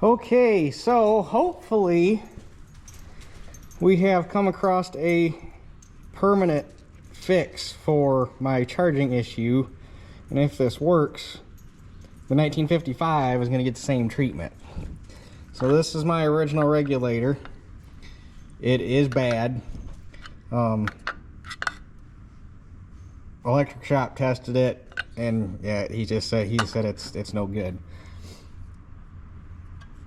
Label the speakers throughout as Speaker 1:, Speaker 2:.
Speaker 1: Okay, so hopefully we have come across a permanent fix for my charging issue, and if this works, the 1955 is going to get the same treatment. So this is my original regulator. It is bad. Electric shop tested it, and yeah, he said it's no good.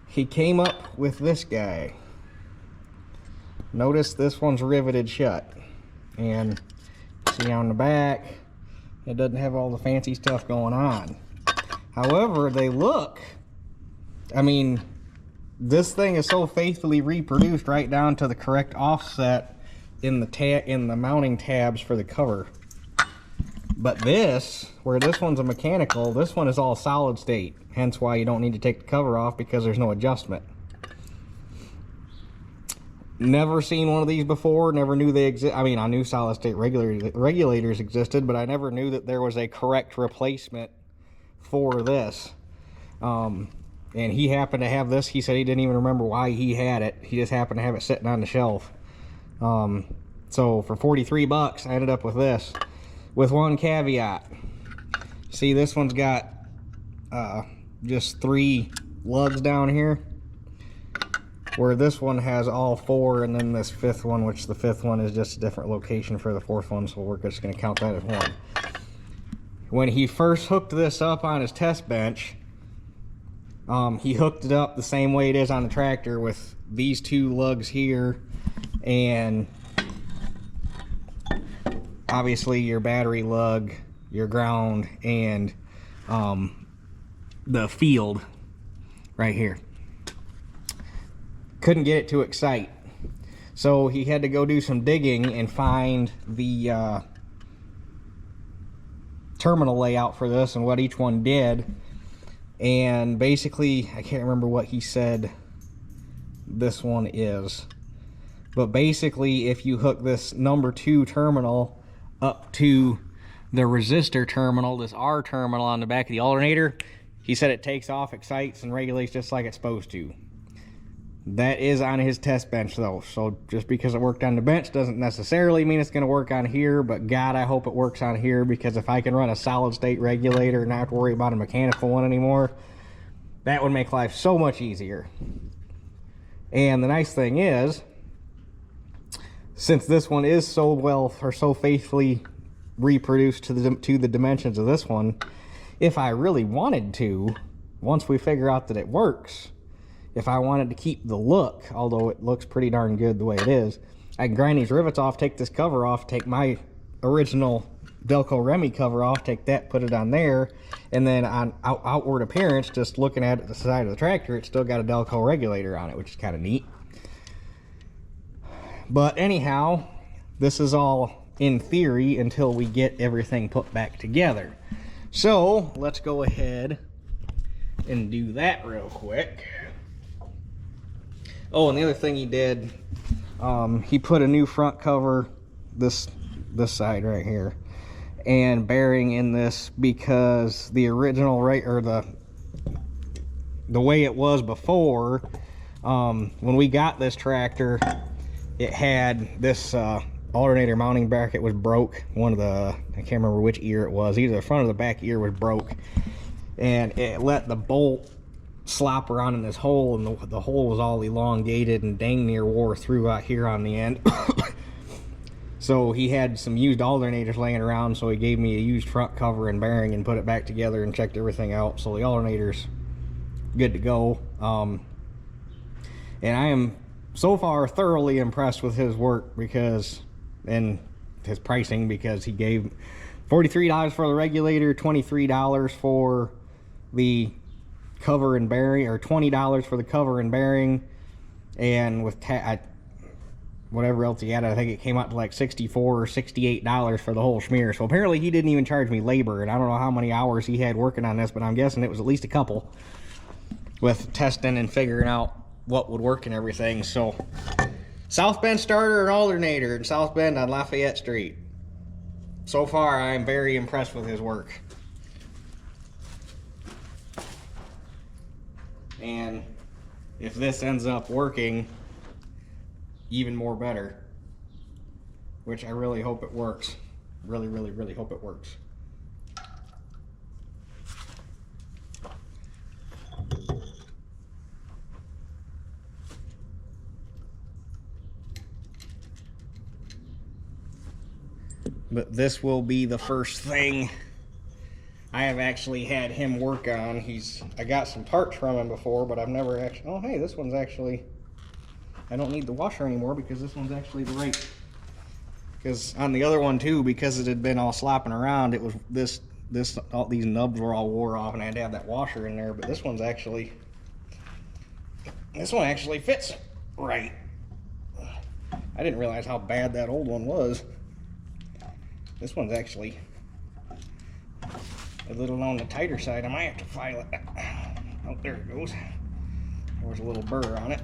Speaker 1: He came up with this guy. Notice this one's riveted shut, and see on the back it doesn't have all the fancy stuff going on. However, they look, I mean, this thing is so faithfully reproduced right down to the correct offset in the mounting tabs for the cover. But this, where this one's a mechanical, this one is all solid state. Hence why you don't need to take the cover off, because there's no adjustment. Never seen one of these before, never knew they exist. I mean, I knew solid state regulators existed, but I never knew that there was a correct replacement for this. And he happened to have this. He said he didn't even remember why he had it. He just happened to have it sitting on the shelf. So for 43 bucks, I ended up with this. With one caveat. See, this one's got just 3 lugs down here, where this one has all 4, and then this 5th one, which the 5th one is just a different location for the 4th one, so we're just going to count that as one. When he first hooked this up on his test bench, he hooked it up the same way it is on the tractor, with these 2 lugs here, and obviously your battery lug, your ground, and the field right here. Couldn't get it to excite, so he had to go do some digging and find the terminal layout for this and what each one did. And basically, I can't remember what he said this one is, but basically if you hook this number 2 terminal up to the resistor terminal, this R terminal on the back of the alternator, he said it takes off, excites, and regulates just like it's supposed to. That is on his test bench though, so just because it worked on the bench doesn't necessarily mean it's going to work on here, but God, I hope it works on here, because if I can run a solid state regulator and not have to worry about a mechanical one anymore, that would make life so much easier. And the nice thing is, since this one is so well, or so faithfully reproduced to the dimensions of this one, if I really wanted to, once we figure out that it works, if I wanted to keep the look, although it looks pretty darn good the way it is, I can grind these rivets off, take this cover off, take my original Delco Remy cover off, take that, put it on there, and then on outward appearance, just looking at the side of the tractor, it's still got a Delco regulator on it, which is kind of neat. But anyhow, this is all in theory until we get everything put back together. So let's go ahead and do that real quick. Oh, and the other thing he did, he put a new front cover, this side right here, and bearing in this, because the original the way it was before, when we got this tractor, it had this alternator mounting bracket was broke. One of the, I can't remember which ear it was, either the front or the back ear was broke, and it let the bolt slop around in this hole, and the hole was all elongated and dang near wore through out here on the end. So he had some used alternators laying around, so he gave me a used front cover and bearing and put it back together and checked everything out, so the alternator's good to go. And I am so far thoroughly impressed with his work, because, and his pricing, because he gave $43 for the regulator, $23 for the cover and bearing, or $20 for the cover and bearing, and with whatever else he had, I think it came out to like $64 or $68 for the whole schmear. So apparently he didn't even charge me labor, and I don't know how many hours he had working on this, but I'm guessing it was at least a couple, with testing and figuring out what would work and everything. So South Bend starter and alternator in South Bend on Lafayette Street. So far I'm very impressed with his work. And if this ends up working, even more better. Which I really hope it works. Really, really, really hope it works. But this will be the first thing I have actually had him work on. I got some parts from him before, but I've never actually, oh hey, this one's actually, I don't need the washer anymore because this one's actually the right, because on the other one too, because it had been all slopping around, it was all these nubs were all wore off and I had to have that washer in there, but this one actually fits right. I didn't realize how bad that old one was. This one's actually a little on the tighter side. I might have to file it. Oh, there it goes. There was a little burr on it.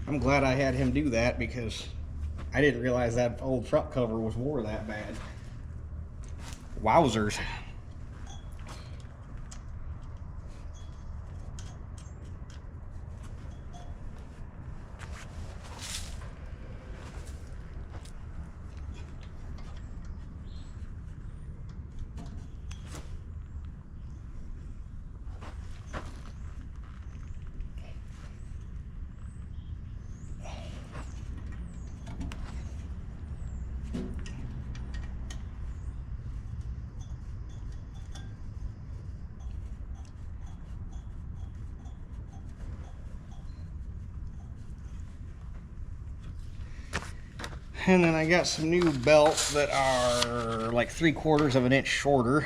Speaker 1: I'm glad I had him do that because I didn't realize that old front cover was wore that bad. Wowzers. And then I got some new belts that are like 3/4 of an inch shorter.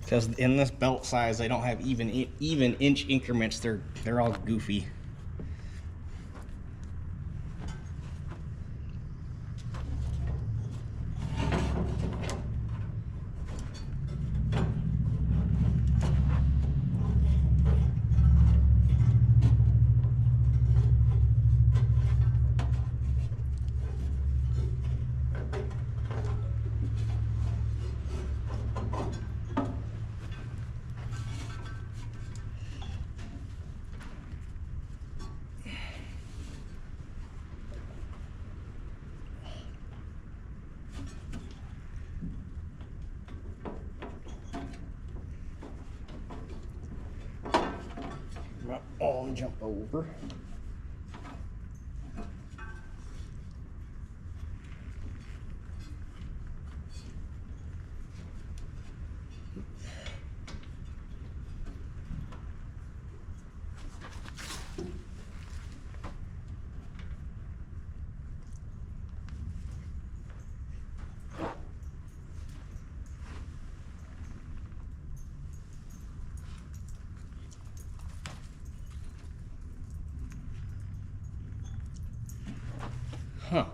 Speaker 1: Because in this belt size, they don't have even inch increments. They're all goofy. I'll jump over. Huh.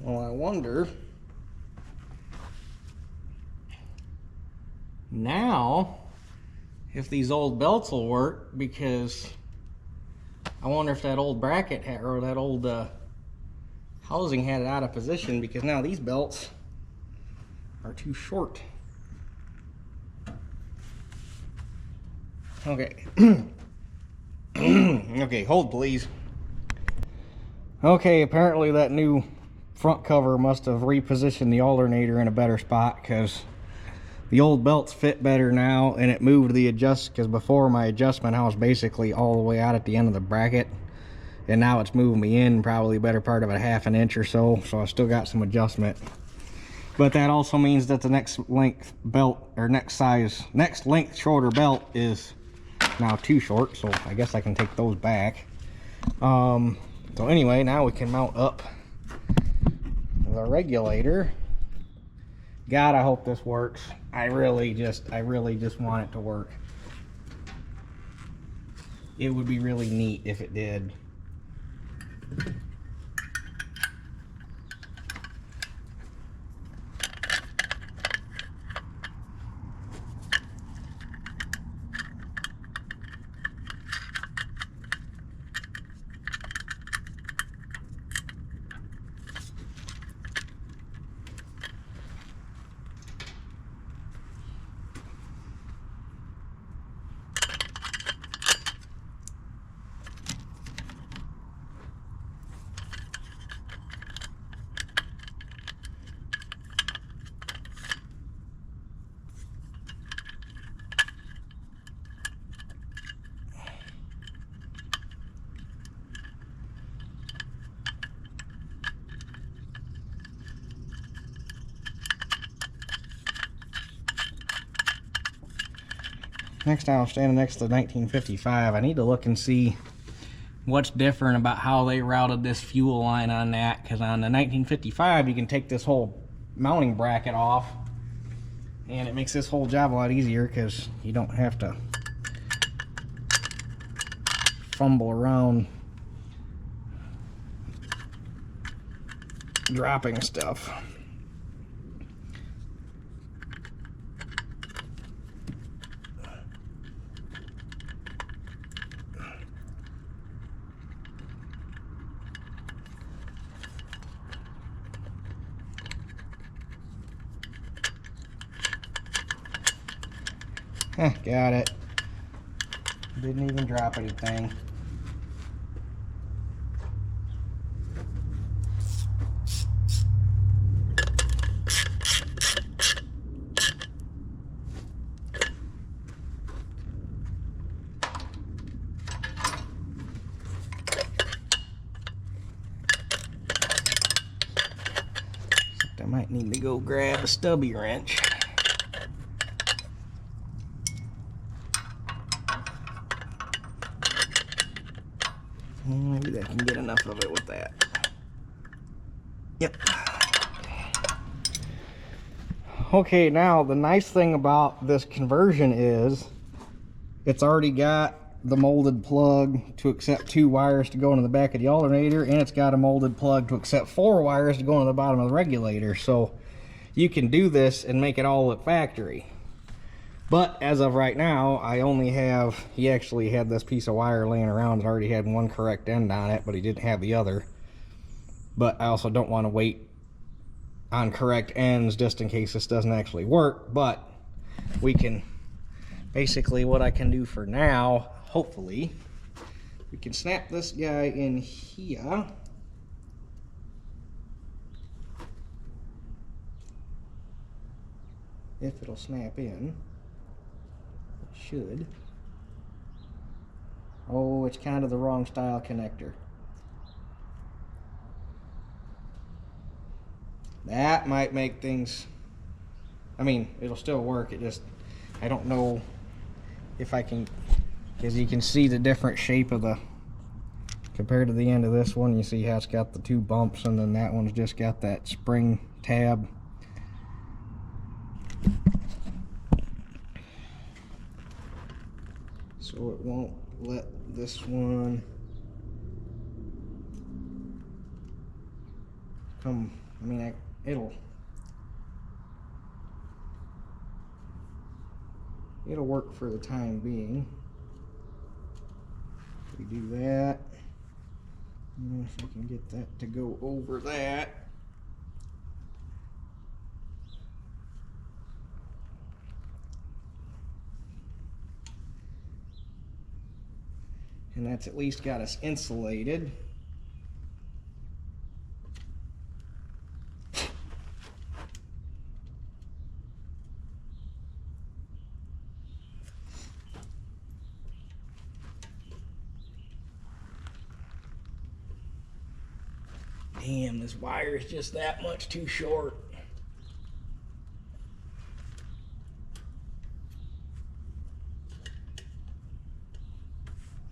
Speaker 1: Well, I wonder now if these old belts will work, because I wonder if that old bracket or that old housing had it out of position, because now these belts are too short. Okay. Okay, hold please. Okay, apparently that new front cover must have repositioned the alternator in a better spot, because the old belts fit better now, and it moved the because before my adjustment I was basically all the way out at the end of the bracket, and now it's moving me in probably a better part of a ½ an inch or so, so I still got some adjustment. But that also means that the next length belt, or next length shorter belt is now too short, so I guess I can take those back. So anyway, now we can mount up the regulator. God, I hope this works. I really just want it to work. It would be really neat if it did. Next time I'm standing next to the 1955, I need to look and see what's different about how they routed this fuel line on that, because on the 1955 you can take this whole mounting bracket off and it makes this whole job a lot easier because you don't have to fumble around dropping stuff. Got it. Didn't even drop anything. I might need to go grab a stubby wrench. Maybe I can get enough of it with that. Yep. Okay, now the nice thing about this conversion is it's already got the molded plug to accept 2 wires to go into the back of the alternator, and it's got a molded plug to accept 4 wires to go into the bottom of the regulator. So you can do this and make it all look factory. But as of right now, I only have, he actually had this piece of wire laying around that already had one correct end on it, but he didn't have the other. But I also don't want to wait on correct ends just in case this doesn't actually work. But we can, basically what I can do for now, hopefully, we can snap this guy in here. If it'll snap in. Should. Oh, it's kind of the wrong style connector. That might make things, I mean, it'll still work. It just, I don't know if I can, because you can see the different shape of the, compared to the end of this one, you see how it's got the 2 bumps, and then that one's just got that spring tab. So it won't let this one come, I mean, it'll work for the time being. We do that, and if I can get that to go over that. And that's at least got us insulated. Damn, this wire is just that much too short.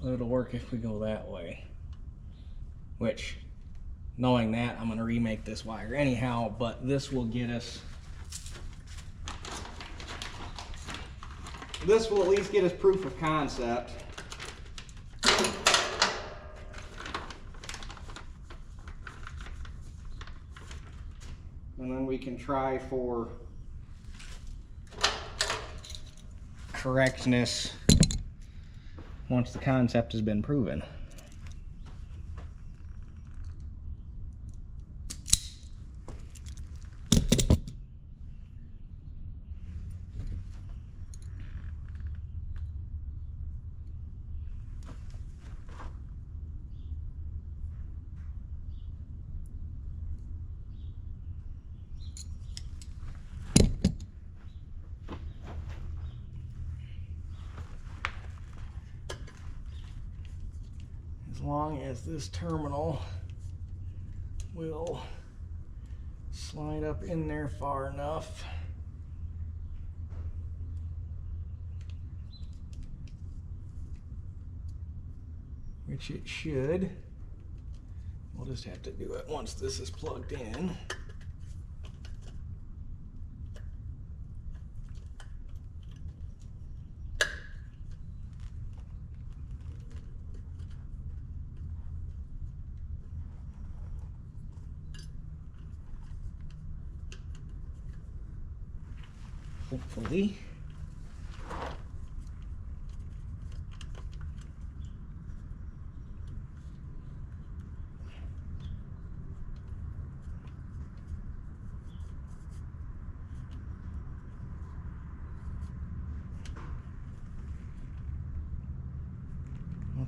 Speaker 1: It'll work if we go that way. Which, knowing that, I'm going to remake this wire anyhow, but this will get us, this will at least get us proof of concept. And then we can try for correctness once the concept has been proven. As long as this terminal will slide up in there far enough. which it should. We'll just have to do it once this is plugged in. Hopefully.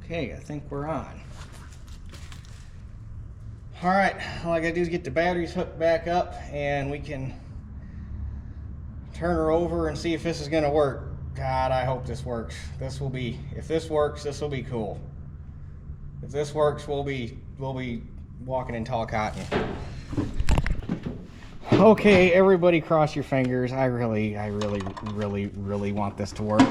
Speaker 1: Okay, I think we're on. All right, all I gotta do is get the batteries hooked back up and we can turn her over and see if this is gonna work. God, I hope this works. This will be, if this works, this will be cool. If this works, we'll be walking in tall cotton. Okay, everybody cross your fingers. I really want this to work.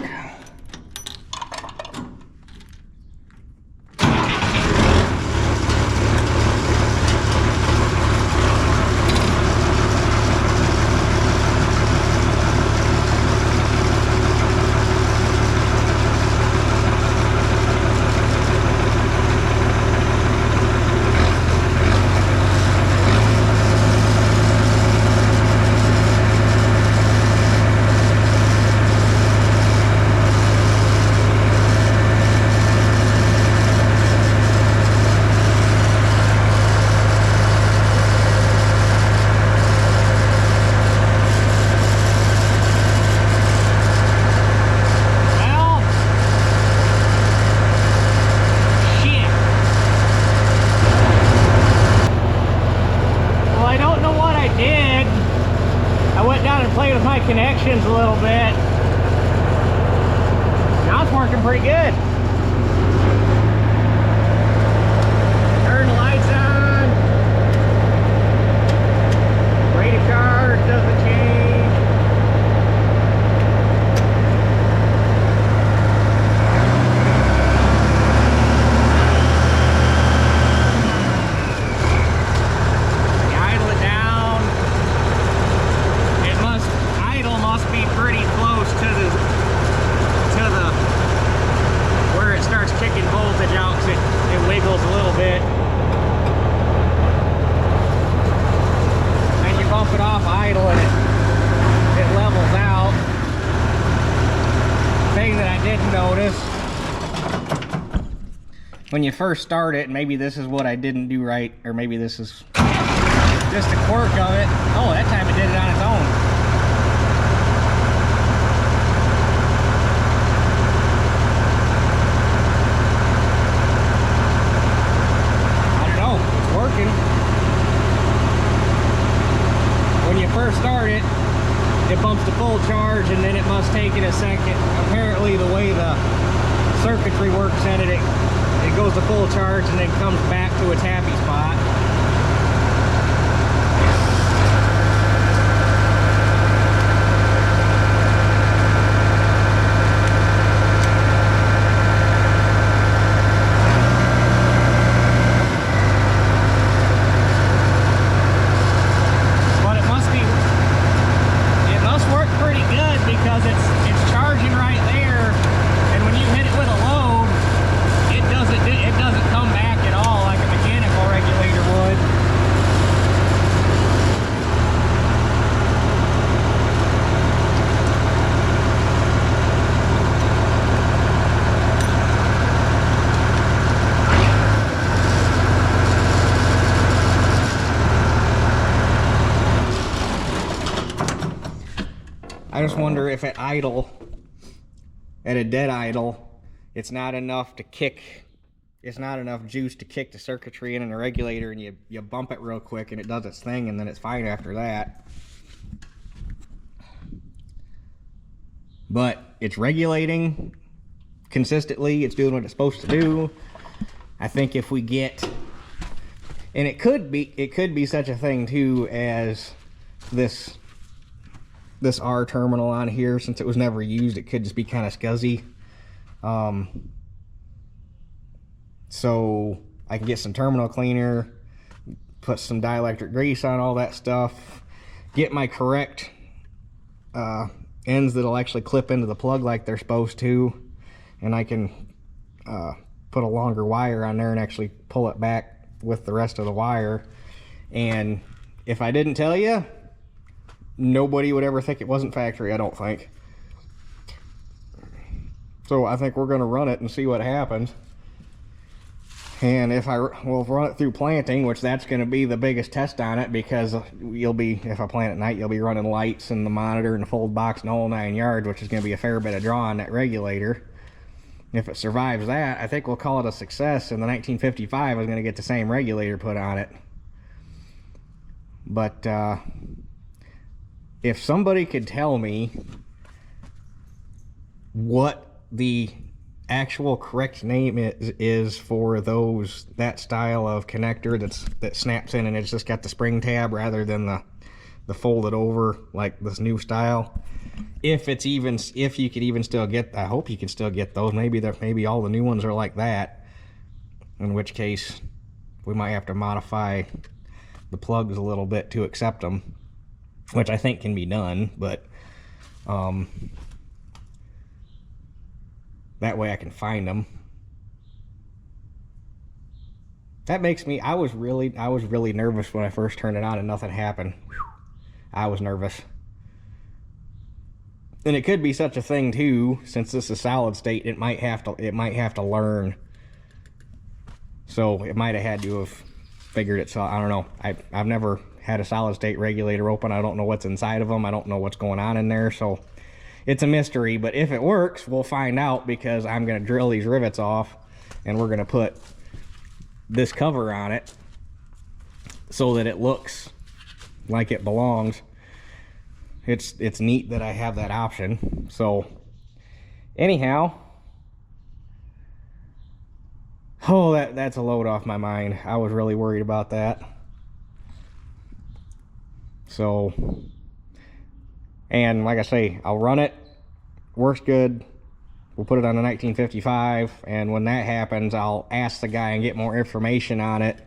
Speaker 1: Connections a little bit. Now it's working pretty good. Turn the lights on. Rate of charge doesn't change. When you first start it, maybe this is what I didn't do right, or maybe this is just a quirk of it. Oh, that time it did it on its own. I don't know, it's working. When you first start it, it bumps to full charge and then it must take it a second. Apparently the way the circuitry works in it, it goes to full charge and then comes back to its happy spot. But it must work pretty good because it's charging right there, and when you hit it with a load, it doesn't come back at all like a mechanical regulator would. I just wonder if at idle, at a dead idle, it's not enough to kick. It's not enough juice to kick the circuitry in the regulator, and you bump it real quick and it does its thing, and then it's fine after that. But it's regulating consistently. It's doing what it's supposed to do. I think if we get, and it could be such a thing too as this R terminal on here, since it was never used, it could just be kind of scuzzy. so I can get some terminal cleaner, put some dielectric grease on all that stuff, get my correct ends that'll actually clip into the plug like they're supposed to, and I can put a longer wire on there and actually pull it back with the rest of the wire. And if I didn't tell you, nobody would ever think it wasn't factory, I don't think. So I think we're going to run it and see what happens. And if we'll run it through planting, which that's going to be the biggest test on it, because if I plant at night, you'll be running lights and the monitor and the fold box and the whole 9 yards, which is going to be a fair bit of draw on that regulator. If it survives that, I think we'll call it a success, and the 1955 is going to get the same regulator put on it. But if somebody could tell me what the actual correct name is for that style of connector that snaps in and it's just got the spring tab rather than the folded over like this new style, if you could even still get, I hope you can still get those. Maybe all the new ones are like that, in which case we might have to modify the plugs a little bit to accept them, which I think can be done. But that way I can find them. That makes me, I was really nervous when I first turned it on and nothing happened. Whew. I was nervous. And it could be such a thing too, since this is solid state, it might have to learn. So it might have had to have figured itself. I don't know. I've never had a solid state regulator open. I don't know what's inside of them. I don't know what's going on in there. So it's a mystery, but if it works, we'll find out, because I'm going to drill these rivets off and we're going to put this cover on it so that it looks like it belongs. It's neat that I have that option. So anyhow, oh, that's a load off my mind. I was really worried about that. So, and like I say, I'll run it, works good, we'll put it on the 1955, and when that happens, I'll ask the guy and get more information on it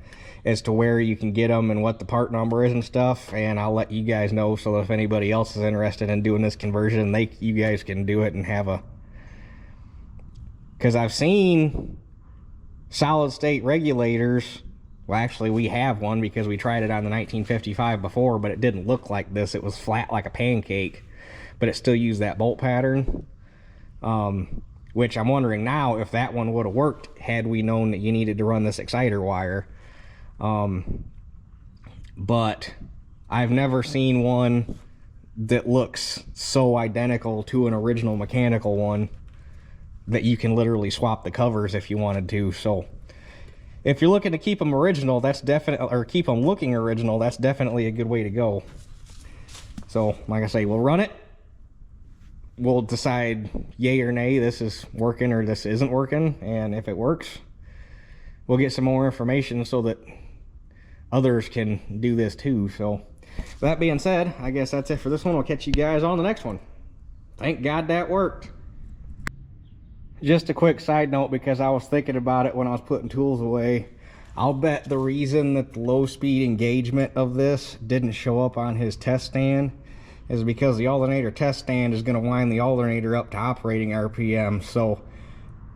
Speaker 1: as to where you can get them and what the part number is and stuff, and I'll let you guys know, so that if anybody else is interested in doing this conversion, you guys can do it and have a, because I've seen solid state regulators. Well, actually we have one because we tried it on the 1955 before, but it didn't look like this. It was flat like a pancake, but it still used that bolt pattern, which I'm wondering now if that one would have worked had we known that you needed to run this exciter wire. But I've never seen one that looks so identical to an original mechanical one that you can literally swap the covers if you wanted to. So if you're looking to keep them original, that's definitely, or keep them looking original, that's definitely a good way to go. So like I say, we'll run it, we'll decide yay or nay, this is working or this isn't working, and if it works, we'll get some more information so that others can do this too. So that being said, I guess that's it for this one. I'll catch you guys on the next one. Thank God that worked. Just a quick side note, because I was thinking about it when I was putting tools away. I'll bet the reason that the low speed engagement of this didn't show up on his test stand is because the alternator test stand is going to wind the alternator up to operating RPM. So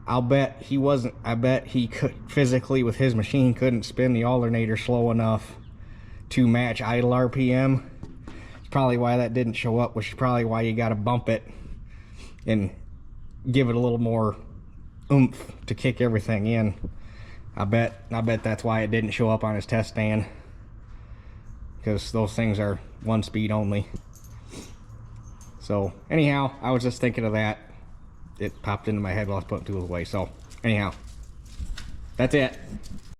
Speaker 1: I'll bet he could physically with his machine couldn't spin the alternator slow enough to match idle RPM. It's probably why that didn't show up, which is probably why you got to bump it and give it a little more oomph to kick everything in. I bet that's why it didn't show up on his test stand, because those things are 1 speed only. So anyhow, I was just thinking of that. It popped into my head while I was putting tools away. So anyhow, that's it.